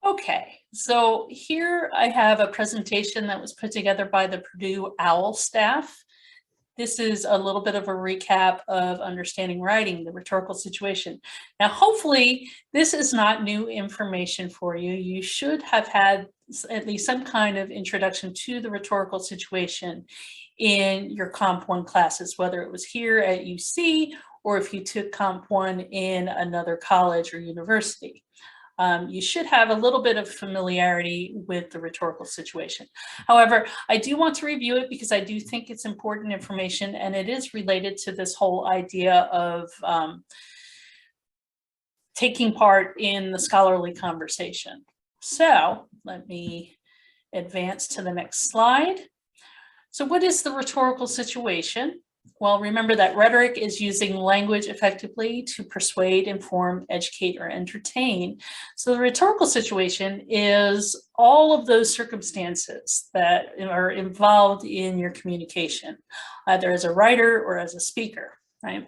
Okay, so here I have a presentation that was put together by the Purdue OWL staff. This is a little bit of a recap of understanding writing, the rhetorical situation. Now, hopefully this is not new information for you. You should have had at least some kind of introduction to the rhetorical situation in your Comp 1 classes, whether it was here at UC or if you took Comp 1 in another college or university. You should have a little bit of familiarity with the rhetorical situation. However, I do want to review it because I do think it's important information, and it is related to this whole idea of taking part in the scholarly conversation. So let me advance to the next slide. So what is the rhetorical situation? Well, remember that rhetoric is using language effectively to persuade, inform, educate, or entertain. So the rhetorical situation is all of those circumstances that are involved in your communication, either as a writer or as a speaker, right?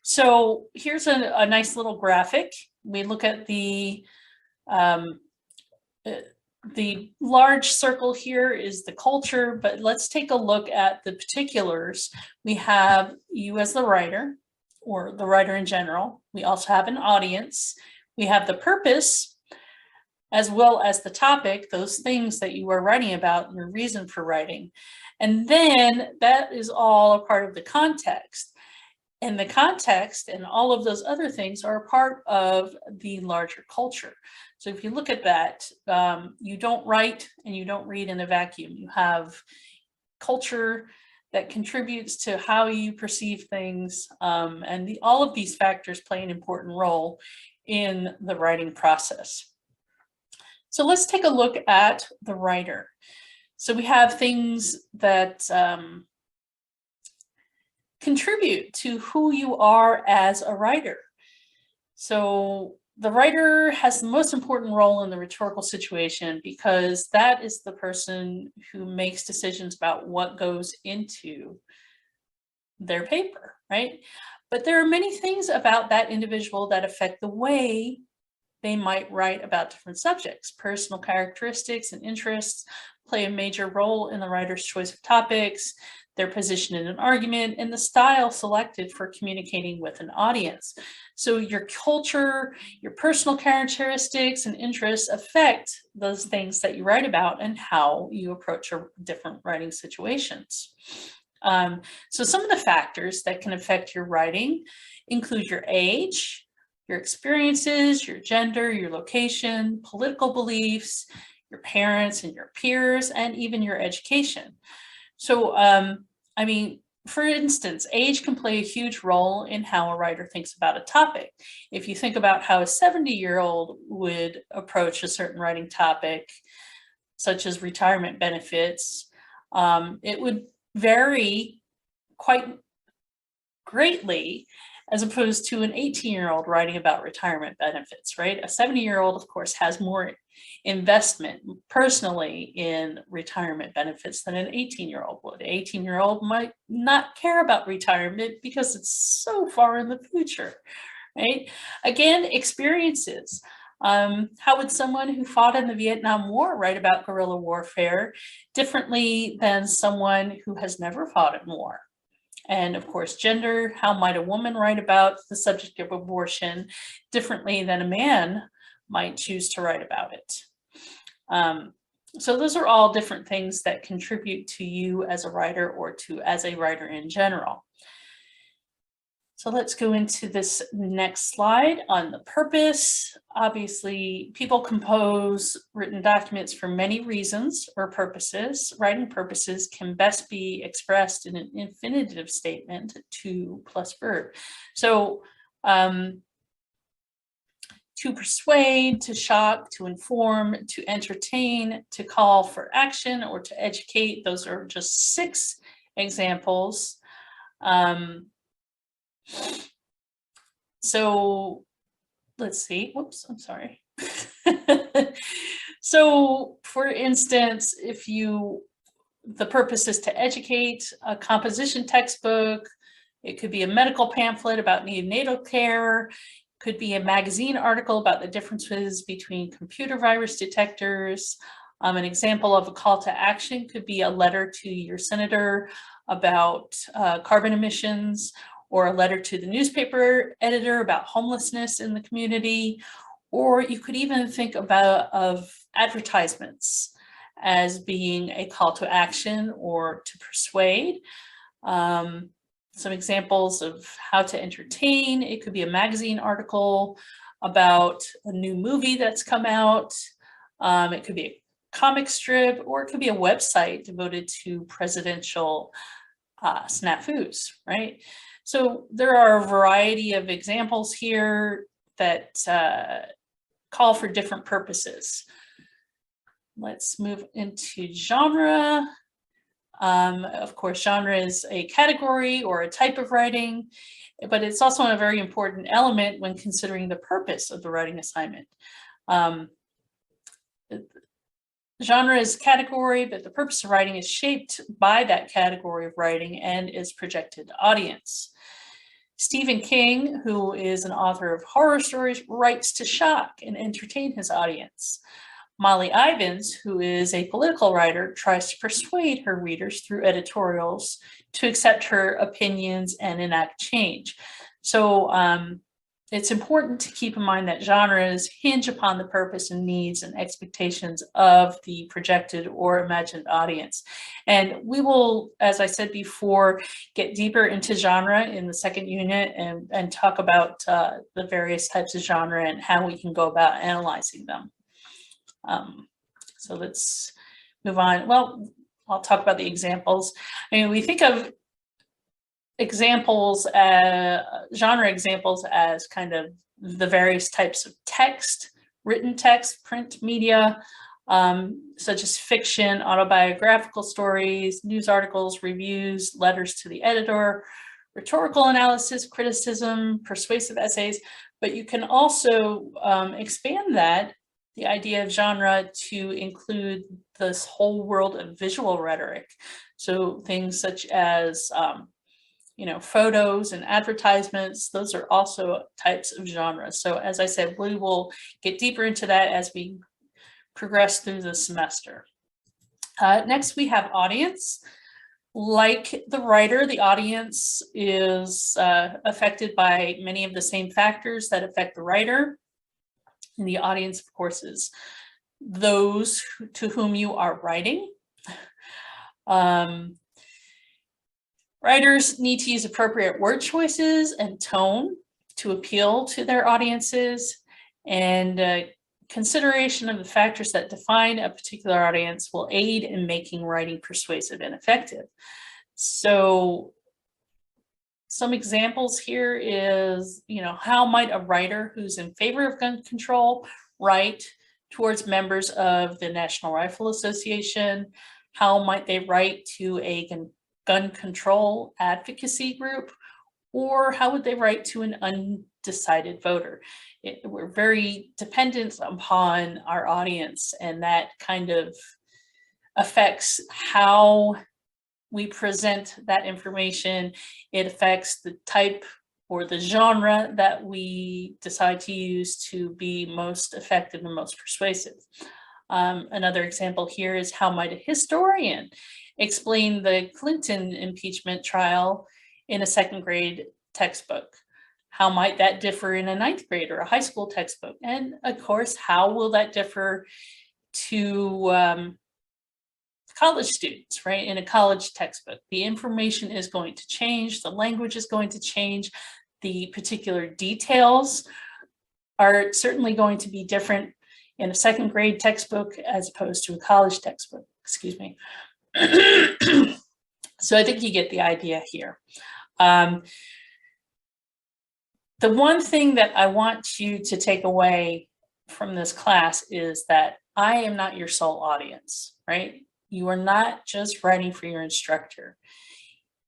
So here's a nice little graphic. We look at the large circle here is the culture, but let's take a look at the particulars. We have you as the writer, or the writer in general. We also have an audience. We have the purpose, as well as the topic, those things that you are writing about, your reason for writing. And then that is all a part of the context. And the context and all of those other things are a part of the larger culture. So if you look at that, you don't write and you don't read in a vacuum. You have culture that contributes to how you perceive things, and all of these factors play an important role in the writing process. So let's take a look at the writer. So we have things that contribute to who you are as a writer. So the writer has the most important role in the rhetorical situation because that is the person who makes decisions about what goes into their paper, right? But there are many things about that individual that affect the way they might write about different subjects. Personal characteristics and interests play a major role in the writer's choice of topics, their position in an argument, and the style selected for communicating with an audience. So your culture, your personal characteristics and interests affect those things that you write about and how you approach different writing situations. So some of the factors that can affect your writing include your age, your experiences, your gender, your location, political beliefs, your parents and your peers, and even your education. So, I mean, for instance, age can play a huge role in how a writer thinks about a topic. If you think about how a 70-year-old would approach a certain writing topic, such as retirement benefits, it would vary quite greatly as opposed to an 18-year-old writing about retirement benefits, right? A 70-year-old, of course, has more investment personally in retirement benefits than an 18-year-old would. An 18-year-old might not care about retirement because it's so far in the future, right? Again, experiences. How would someone who fought in the Vietnam War write about guerrilla warfare differently than someone who has never fought in war? And of course, gender, how might a woman write about the subject of abortion differently than a man might choose to write about it? So those are all different things that contribute to you as a writer or as a writer in general. So let's go into this next slide on the purpose. Obviously, people compose written documents for many reasons or purposes. Writing purposes can best be expressed in an infinitive statement, to plus verb. So to persuade, to shock, to inform, to entertain, to call for action, or to educate. Those are just 6 examples. So let's see, whoops, I'm sorry. So for instance, if the purpose is to educate, a composition textbook, it could be a medical pamphlet about neonatal care, Could be a magazine article about the differences between computer virus detectors. An example of a call to action could be a letter to your senator about carbon emissions, or a letter to the newspaper editor about homelessness in the community. Or you could even think of advertisements as being a call to action or to persuade. Some examples of how to entertain: it could be a magazine article about a new movie that's come out. It could be a comic strip, or it could be a website devoted to presidential snafus, right? So there are a variety of examples here that call for different purposes. Let's move into genre. Of course, genre is a category or a type of writing, but it's also a very important element when considering the purpose of the writing assignment. Genre is category, but the purpose of writing is shaped by that category of writing and its projected audience. Stephen King, who is an author of horror stories, writes to shock and entertain his audience. Molly Ivins, who is a political writer, tries to persuade her readers through editorials to accept her opinions and enact change. So it's important to keep in mind that genres hinge upon the purpose and needs and expectations of the projected or imagined audience. And we will, as I said before, get deeper into genre in the second unit and talk about the various types of genre and how we can go about analyzing them. So let's move on. Well, I'll talk about the examples. I mean, we think of examples, genre examples, as kind of the various types of text: written text, print media, such as fiction, autobiographical stories, news articles, reviews, letters to the editor, rhetorical analysis, criticism, persuasive essays. But you can also expand that, the idea of genre, to include this whole world of visual rhetoric. So things such as photos and advertisements, those are also types of genres. So as I said, we will get deeper into that as we progress through the semester. Next, we have audience. Like the writer, the audience is affected by many of the same factors that affect the writer. And the audience, of course, is those to whom you are writing. Writers need to use appropriate word choices and tone to appeal to their audiences, and consideration of the factors that define a particular audience will aid in making writing persuasive and effective. So some examples here is, how might a writer who's in favor of gun control write towards members of the National Rifle Association? How might they write to a gun control advocacy group? Or how would they write to an undecided voter? We're very dependent upon our audience, and that kind of affects how we present that information. It affects the type or the genre that we decide to use to be most effective and most persuasive. Another example here is, how might a historian explain the Clinton impeachment trial in a second grade textbook? How might that differ in a ninth grade or a high school textbook? And of course, how will that differ to college students, right? In a college textbook, the information is going to change, the language is going to change, the particular details are certainly going to be different in a second grade textbook as opposed to a college textbook, excuse me. So I think you get the idea here. The one thing that I want you to take away from this class is that I am not your sole audience, right? You are not just writing for your instructor.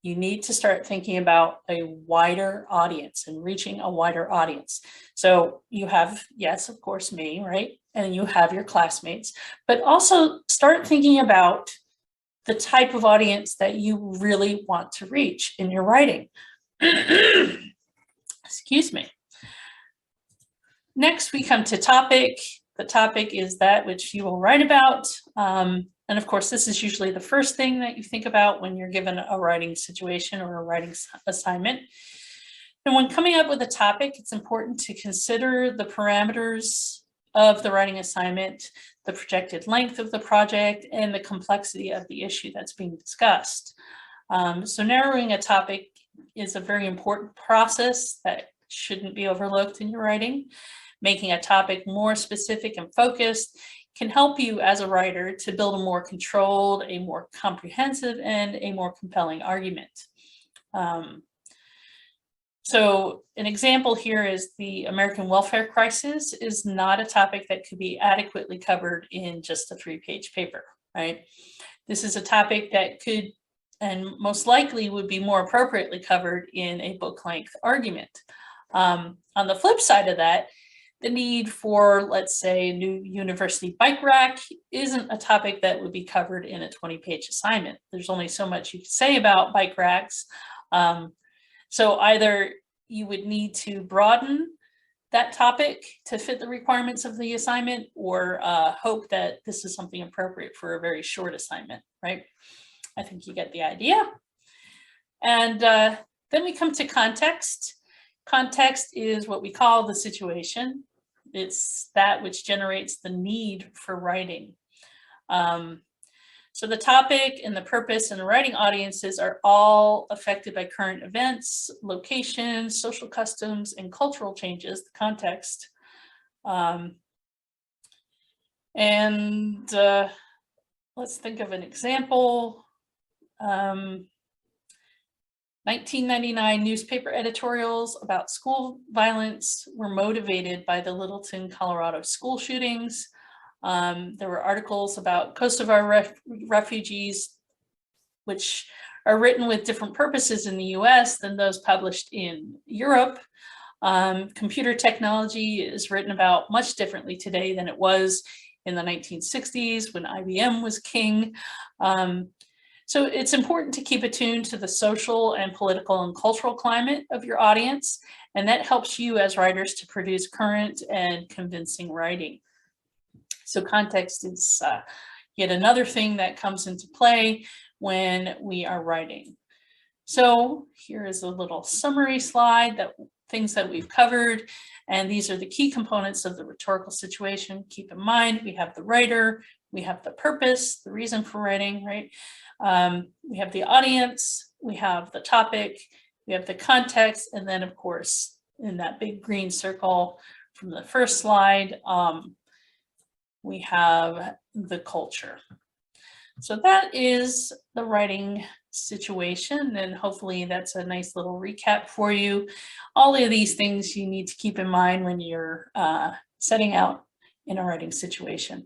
You need to start thinking about a wider audience and reaching a wider audience. So you have, yes, of course, me, right? And you have your classmates, but also start thinking about the type of audience that you really want to reach in your writing. Excuse me. Next, we come to topic. The topic is that which you will write about. And of course, this is usually the first thing that you think about when you're given a writing situation or a writing assignment. And when coming up with a topic, it's important to consider the parameters of the writing assignment, the projected length of the project, and the complexity of the issue that's being discussed. So narrowing a topic is a very important process that shouldn't be overlooked in your writing. Making a topic more specific and focused can help you as a writer to build a more controlled, a more comprehensive, and a more compelling argument. So an example here is the American welfare crisis is not a topic that could be adequately covered in just a 3-page paper, right? This is a topic that could and most likely would be more appropriately covered in a book-length argument. On the flip side of that, the need for, let's say, a new university bike rack isn't a topic that would be covered in a 20-page assignment. There's only so much you can say about bike racks. So either you would need to broaden that topic to fit the requirements of the assignment, or hope that this is something appropriate for a very short assignment, right? I think you get the idea. And then we come to context. Context is what we call the situation. It's that which generates the need for writing. So the topic and the purpose and the writing audiences are all affected by current events, locations, social customs, and cultural changes, the context. Let's think of an example. 1999 newspaper editorials about school violence were motivated by the Littleton, Colorado school shootings. There were articles about Kosovo refugees, which are written with different purposes in the US than those published in Europe. Computer technology is written about much differently today than it was in the 1960s when IBM was king. So it's important to keep attuned to the social and political and cultural climate of your audience, and that helps you as writers to produce current and convincing writing. So context is yet another thing that comes into play when we are writing. So here is a little summary slide that things that we've covered, and these are the key components of the rhetorical situation. Keep in mind, we have the writer, we have the purpose, the reason for writing, right? We have the audience, we have the topic, we have the context, and then of course, in that big green circle from the first slide, we have the culture. So that is the writing situation, and hopefully that's a nice little recap for you. All of these things you need to keep in mind when you're setting out in a writing situation.